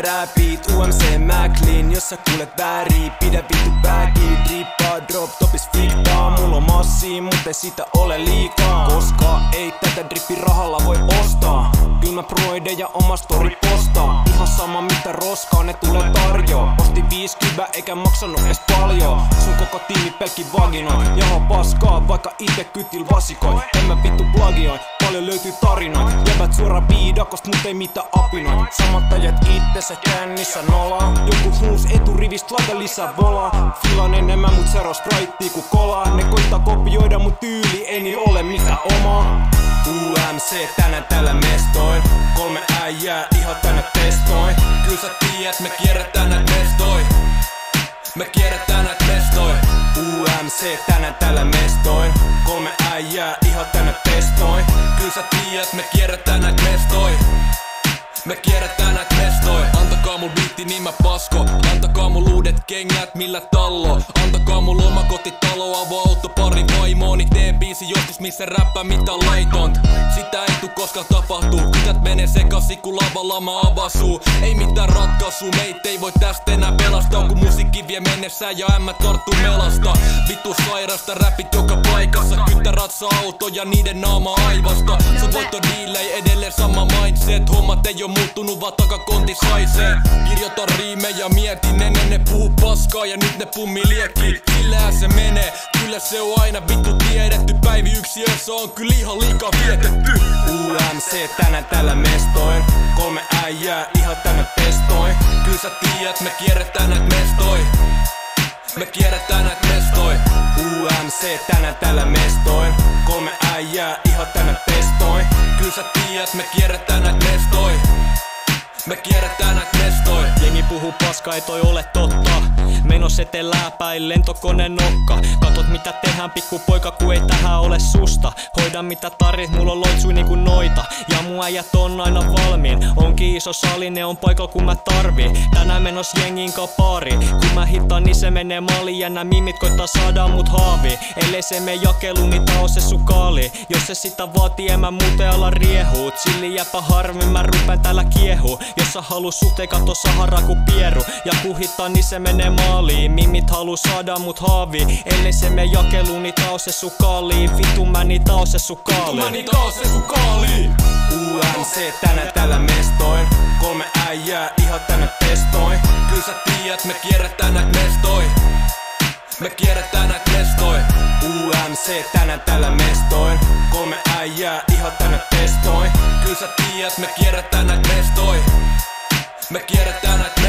räpit UMC Maclean, jos sä kuulet väärii, pidä vittu bagii. Drippaa drop topis fiktaa, mulla on massia, mut ei sitä ole liikaa. Koska ei tätä drippirahalla voi ostaa, kyllä mä proideja oma story postaa. Ihan sama mitä roskaa ne tulee tarjoa. Ostin 50 eikä maksanut edes paljon. Sun koko tiimi pelkki vaginoi, jaha paskaa vaikka ite kytil vasikoi. En mä vittu plagioi, paljon löytyy tarinoit. Jäbät suoraan viidakost mut ei mitään apinoit. Samat ajat itsensä kännissä nolaa. Joku huus eturivist laita lisää volaa. Filan enemmän mut sero spraittii ku kolaa. Ne koittaa kopioida mut tyyli ei niil ole mitään omaa. UMC tänään täällä mestoin. 3 äijää ihan tänä testoin. Kyl sä tiedät me kierretään näit mestoi. Me kierretään näit mestoi. UMC tänään täällä mestoin. 3 äijää ihan tänä testoin. Kyl sä tiedät me kierretään näit mestoi. Me kierretään näit mestoi. Antakaa mun biitti niin mä pasko. Antakaa mun uudet kengät millä tallo. Antakaa mun omakotitalo, avoauto, pari vaimooni. Teen biisi joskus missä räppää mitä laitonta. Sitä ei tuu koskaan tapahtuu. Kytät menee sekasi kun lavalla mä avasuu. Ei mitään ratkaisuu, meitä ei voi tästä enää pelastaa. Kun musiikki vie mennessään ja ämmät tarttuu melasta. Vittu sairasta räpit joka paikassa. Kyttäratsa auto ja niiden naama aivasta. Sun voittodiile ei edelleen sama mindset. Hommat ei oo muuttunut vaan takakonti saisee. Kirjoitan riimejä mietin ennen ne puhuu paskaa ja nyt ne pummi liekki. Sillähän se menee, kyllä se on aina vittu tiedetty. Päivi yksiössä on kyllä ihan liikaa vietetty. UMC tänään täällä mestoin. 3 äijää ihan tänä testoin. Kyl sä tiedät me kierretään näit mestoi. Me kierretään näit mestoi. UMC tänään täällä mestoin. 3 äijää ihan tänä testoin. Kyl sä tiedät me kierretään näit mestoi. Me kierretään näit mestoi. Jengi puhuu paskaa, ei toi ole totta. Menos etelää päin lentokone nokka. Katot mitä tehdään pikkupoika ku ei tähän ole susta. Hoida mitä tarvit, mulla on loitsui niinku noita. Ja mun äijät on aina valmiin. Onkin iso sali, ne on paikalla kun mä tarviin. Tänään menos jengin kapari. Kun mä hittaan niin se menee maliin. Ja nää mimit koittaa saada mut haaviin. Ellei se mene jakeluun, niin tää on se sukaali. Jos se sitä vaatii, en mä muuten ala riehuu. Chilli jäpä harmi, mä rupeen täällä kiehuu. Jos sä haluu suhteen katso Sahara ku pieru. Ja kun hittaa niin se menee maaliin. Mimit haluu saada mut haaviin. Ellei se mene jakeluun, niin tää on se sukaali. Vittu mä niin tää on se sukaali. Vittu mä niin tää on se sukaali. UMC tänään täällä mestoin. 3 äijää ihan tänä testoin. Kyl sä tiedät me kierretään näit mestoi. Me kierretään näit mestoi. UMC tänään täällä mestoin. 3 äijää ihan tänä testoin. Kyl sä tiedät me kierretään näit mestoi. Me kierretään näit